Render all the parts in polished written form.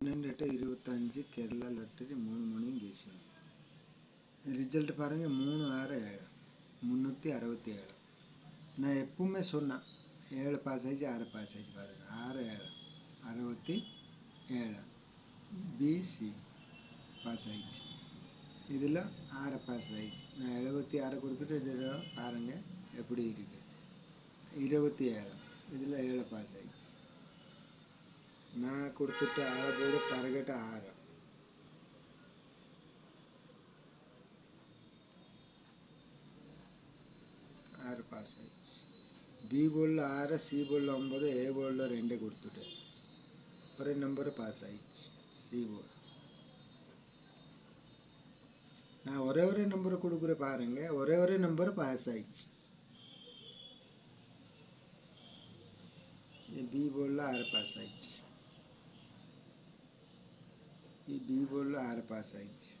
12/8/25 Kerala lottery 3 மணியும் கேசிங். Result பாருங்கள் 3 6 7 367. நான் எப்பவுமே சொன்னேன் 7 பாஸ் ஆயிடுச்சு 6 பாஸ் ஆயிடுச்சு பாருங்கள் 6 7 67. பிசி பாஸ் ஆயிடுச்சு, இதில் 6 பாஸ் ஆயிடுச்சு. நான் 76 கொடுத்துட்டு இதில் பாருங்கள் எப்படி இருக்குது 27. இதில் 7 பாஸ் ஆயிடுச்சு. நான் கொடுத்துட்டு அளவோட டார்கெட் 6. பாஸ் ஆயிடுச்சு. பி போர்டில் 6, சி போர்டில் 9, ஏ போர்டில் 2 கொடுத்துட்டு ஒரே நம்பர் பாஸ் ஆயிடுச்சு. சி போர்டு நான் ஒரே நம்பர் கொடுக்குற பாருங்க, ஒரே நம்பர் பாஸ் ஆயிடுச்சு. பி போர்டில் 6 பாஸ் ஆயிடுச்சு. பி போர்டில் 6 பாஸ் ஆயிடுச்சு.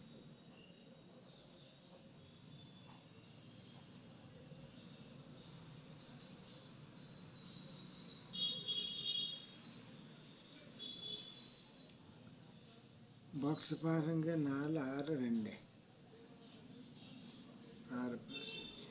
பாக்ஸ் பாருங்க 4 6 2 6 பாஸ் ஆயிடுச்சு.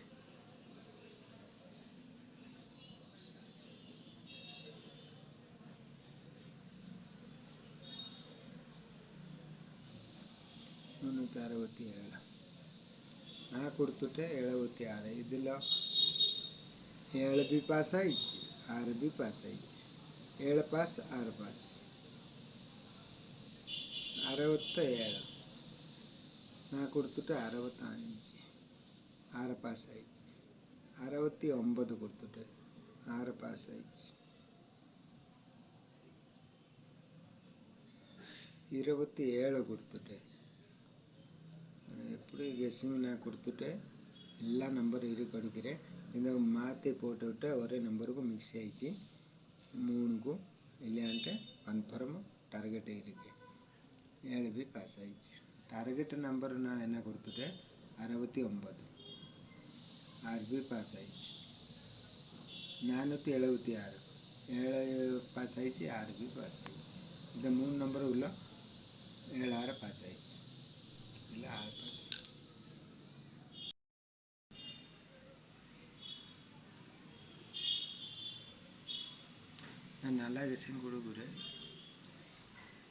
$367. நான் கொடுத்துட்டு 76. இதில் 7 பி பாஸ் ஆயிடுச்சு, 6 பி பாஸ் ஆயிடுச்சு. 7 பாஸ் 6 பாஸ் 67. நான் கொடுத்துட்டு 65. 6 பாஸ் ஆயிடுச்சு. 69 கொடுத்துட்டு 6 பாஸ் ஆயிடுச்சு. 27 கொடுத்துட்டு எப்படி கெஸ்ஸிங் நான் கொடுத்துட்டு எல்லா நம்பரும் கொடுக்குறேன். இந்த மாற்றி போட்டுவிட்டு ஒரே நம்பருக்கும் மிக்ஸ் ஆயிடுச்சு 3க்கும் இல்லையான்ட்டு கன்ஃபார்ம் டார்கெட் இருக்குது. 7 பி பாஸ் ஆயிடுச்சு. டார்கெட் நம்பர் நான் என்ன கொடுத்துட்டேன் 69. 6 பி பாஸ் ஆயிடுச்சு. 476. 7 பாஸ் ஆயிடுச்சு, 6 பி பாஸ் ஆயிடுச்சு. இந்த 3 நம்பரும் உள்ள 7 6 பாஸ் ஆயிடுச்சு. இல்லை 6 பாஸ். நான் நல்லா கெஸ்ஸிங் கொடுக்குறேன்.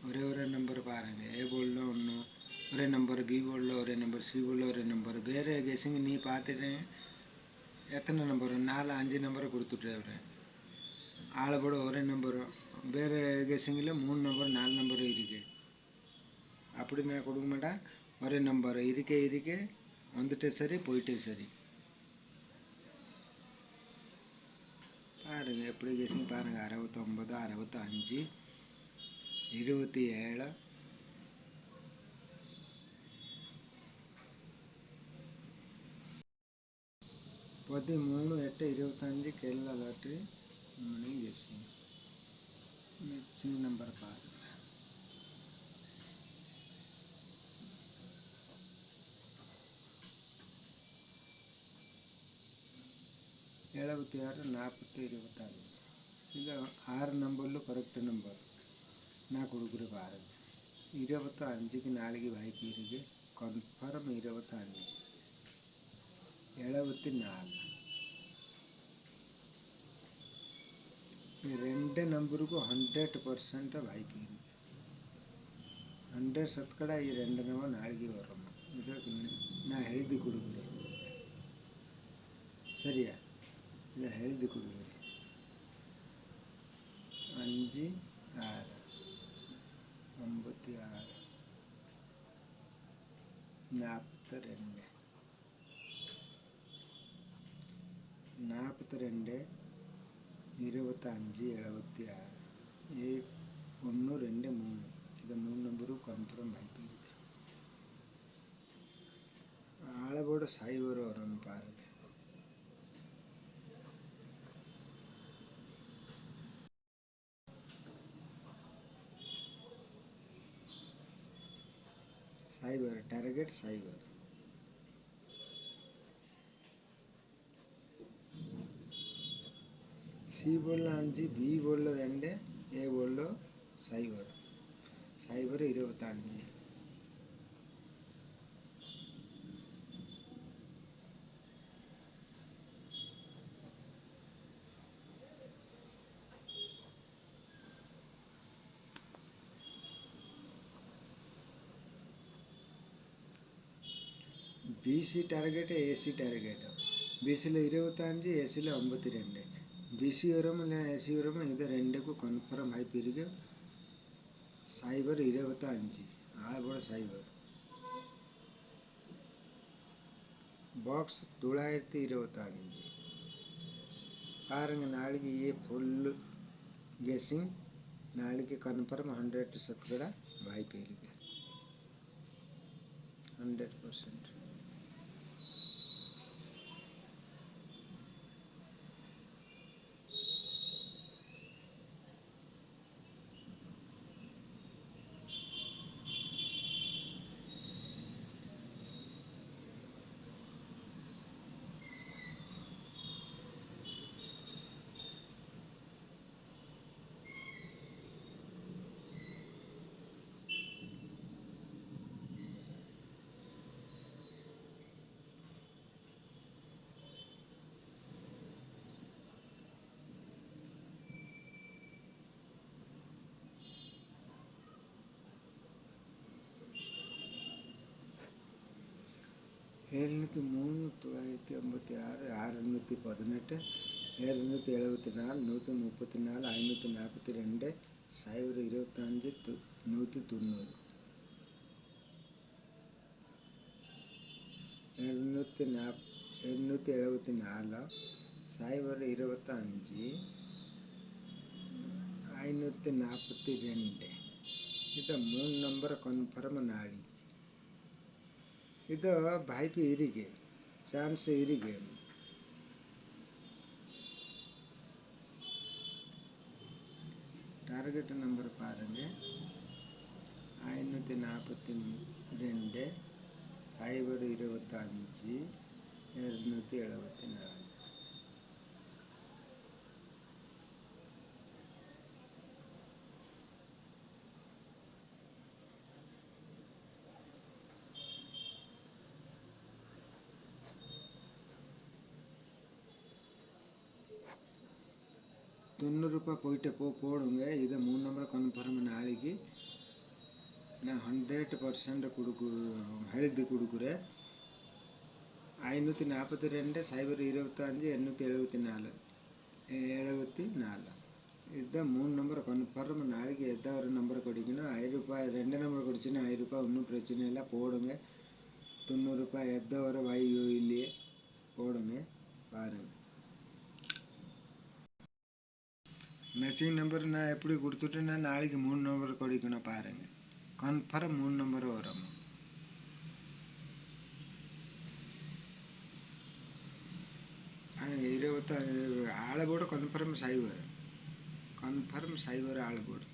ஒரே நம்பர் பாருங்கள். ஏ போர்டில் ஒன்று ஒரே நம்பர், பி போர்டில் ஒரே நம்பர், சி போர்டில் ஒரே நம்பர். வேறு கெஸ்ஸிங் நீ பார்த்துட்டு எத்தனை நம்பர் 4 5 நம்பரை கொடுத்துட்டு ஆளை போட ஒரே நம்பர். வேறு கெஸ்ஸிங்கில் 3 நம்பர் 4 நம்பர் இருக்குது. அப்படி நான் கொடுக்க மாட்டேன். ஒரே நம்பர் இருக்க வந்துட்டு சரி போயிட்டே சரி. பாருங்கள் எப்படி கெஸ்ஸிங் பாருங்கள். 69 65 27 13/8/25 கேரளா லாட்டரி மணி கெஸ்ஸிங். சின்ன நம்பர் பாருங்கள். எழுபத்தி 6 40 26. இது 6 நம்பரில் கரெக்ட் நம்பர் நான் கொடுக்குற பாருங்கள். 25க்கு நாளைக்கு வாய்ப்பு இருக்குது. கன்ஃபார்ம் 25. 74. 2 நம்பருக்கும் 100% வாய்ப்பு இருக்குது. 100 சத்கடா 2 நம்பர் நாளைக்கு வரணும். இதை நான் எழுதி கொடுக்குறேன். சரியா? இதை எழுதி கொடுக்குறேன். 5 6 56 42 42 25 76 1 2 3. இது 3 நம்பரும் கன்ஃபார்ம் வாய்ப்பு இருக்குது. அளவோட சைவர் வரணும் பாருங்கள். சைவர் டார்கெட் சைவர். சி போர்டில் 5, பி போர்டில் 2, ஏ போர்டில் cipher. Cipher 25. PC target, AC target. பிசியில் 25, ஏசியில் 52. பிசி வரும் இல்லை ஏசி வரும், இது ரெண்டுக்கு கன்ஃபார்ம் ஹைப் இருக்கு. சைபர் 25 ஆளோட சைபர். பாக்ஸ் 925. பாருங்கள், நாளைக்கு ஃபுல் கெஸ்ஸிங். நாளைக்கு கன்ஃபார்ம் 100% கூட வாய்ப்பு இருக்கு. 100%. எழுநூற்றி 3, 956, 618, 774, 134, 542, சைபர் 25, 190. 774, சைபர் 25, 542. ಇದು 3 ನಂಬರ್ ಕನ್ಫರ್ಮ್ ನಾಳೆ. ಇದು வாய்ப்பு இருக்கு, சான்ஸ் இருக்கு. டார்கெட் நம்பர் பாருங்க, 542, சைபர் 25, 274. ₹90 போயிட்டு போடுங்க. இதை 3 நம்பர் கன்ஃபார்ம் நாளைக்கு நான் 100% எழுதி கொடுக்குறேன். 542, சைபர் 25, 874. இதுதான் 3 நம்பர் கன்ஃபார்ம். நாளைக்கு எதாவது ஒரு நம்பர் கொடுக்கணும். ₹5, 2 நம்பர் கொடுச்சுன்னா ₹5, ஒன்றும் பிரச்சனை இல்லை, போடுங்க. ₹90 எந்த ஒரு வாய்ப்பு இல்லையே, போடுங்க. பாருங்கள், மேட்சிங் நம்பர் நான் எப்படி கொடுத்துட்டேன்னா நாளைக்கு 3 நம்பர் கொடுக்கணும். பாருங்கள், கன்ஃபார்ம் 3 நம்பர் வரும். ஆனால் 25 ஆளை போட கன்ஃபார்ம் சைபர் ஆளை போடு.